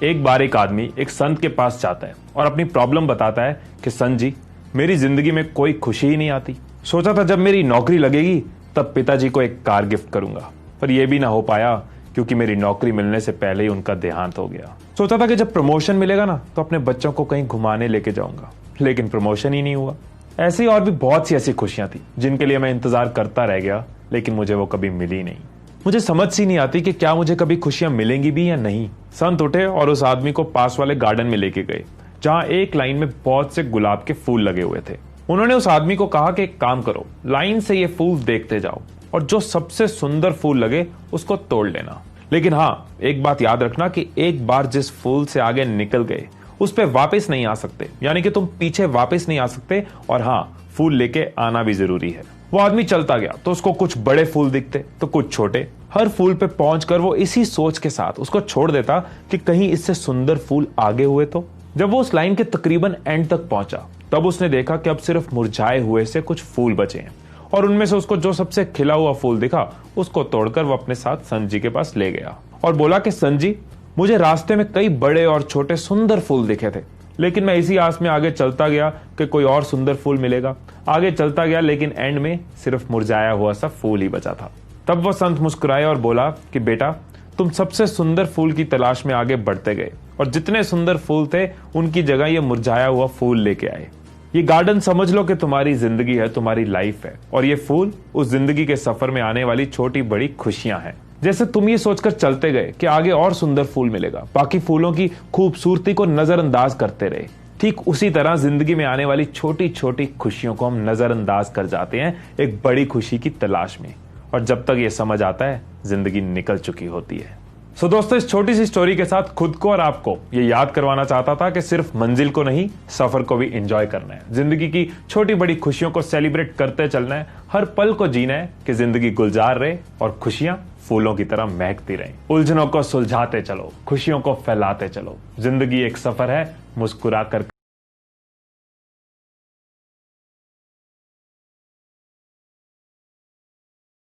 एक बार एक आदमी एक संत के पास जाता है और अपनी प्रॉब्लम बताता है कि संत जी, मेरी जिंदगी में कोई खुशी ही नहीं आती। सोचा था जब मेरी नौकरी लगेगी तब पिताजी को एक कार गिफ्ट करूंगा, पर यह भी ना हो पाया क्योंकि मेरी नौकरी मिलने से पहले ही उनका देहांत हो गया। सोचा था कि जब प्रमोशन मिलेगा ना तो अपने बच्चों को कहीं घुमाने लेके जाऊंगा, लेकिन प्रमोशन ही नहीं हुआ। ऐसी और भी बहुत सी ऐसी खुशियां थी जिनके लिए मैं इंतजार करता रह गया, लेकिन मुझे वो कभी मिली नहीं। मुझे समझ सी नहीं आती कि क्या मुझे कभी खुशियां मिलेंगी भी या नहीं। संत उठे और उस आदमी को पास वाले गार्डन में लेके गए जहां एक लाइन में बहुत से गुलाब के फूल लगे हुए थे। उन्होंने उस आदमी को कहा कि एक काम करो, लाइन से ये फूल देखते जाओ और जो सबसे सुंदर फूल लगे उसको तोड़ लेना। लेकिन हाँ, एक बात याद रखना कि एक बार जिस फूल से आगे निकल गए उस पे वापस नहीं आ सकते, यानी कि तुम पीछे वापस नहीं आ सकते। और हाँ, फूल लेके आना भी जरूरी है। वो आदमी चलता गया तो उसको कुछ बड़े फूल दिखते तो कुछ छोटे। हर फूल पे पहुंचकर वो इसी सोच के साथ उसको छोड़ देता कि कहीं इससे सुंदर फूल आगे हुए तो। जब वो उस लाइन के तकरीबन एंड तक पहुंचा तब उसने देखा कि अब सिर्फ मुरझाए हुए से कुछ फूल बचे हैं, और उनमें से उसको जो सबसे खिला हुआ फूल दिखा उसको तोड़कर वो अपने साथ संत जी के पास ले गया और बोला कि संत जी, मुझे रास्ते में कई बड़े और छोटे सुंदर फूल दिखे थे, लेकिन मैं इसी आस में आगे चलता गया कि कोई और सुंदर फूल मिलेगा। आगे चलता गया लेकिन एंड में सिर्फ मुरझाया हुआ सा फूल ही बचा था। तब वो संत मुस्कुराए और बोला कि बेटा, तुम सबसे सुंदर फूल की तलाश में आगे बढ़ते गए और जितने सुंदर फूल थे उनकी जगह ये मुरझाया हुआ फूल लेके आए। ये गार्डन समझ लो कि तुम्हारी जिंदगी है, तुम्हारी लाइफ है, और ये फूल उस जिंदगी के सफर में आने वाली छोटी बड़ी खुशियां हैं। जैसे तुम ये सोचकर चलते गए कि आगे और सुंदर फूल मिलेगा, बाकी फूलों की खूबसूरती को नजरअंदाज करते रहे, ठीक उसी तरह जिंदगी में आने वाली छोटी छोटी खुशियों को हम नजरअंदाज कर जाते हैं एक बड़ी खुशी की तलाश में, और जब तक ये समझ आता है जिंदगी निकल चुकी होती है। सो दोस्तों, इस छोटी सी स्टोरी के साथ खुद को और आपको ये याद करवाना चाहता था कि सिर्फ मंजिल को नहीं, सफर को भी एंजॉय करना है। जिंदगी की छोटी बड़ी खुशियों को सेलिब्रेट करते चलना है, हर पल को जीना है कि जिंदगी गुलजार रहे और खुशियां फूलों की तरह महकती रहें। उलझनों को सुलझाते चलो, खुशियों को फैलाते चलो। जिंदगी एक सफर है, मुस्कुरा कर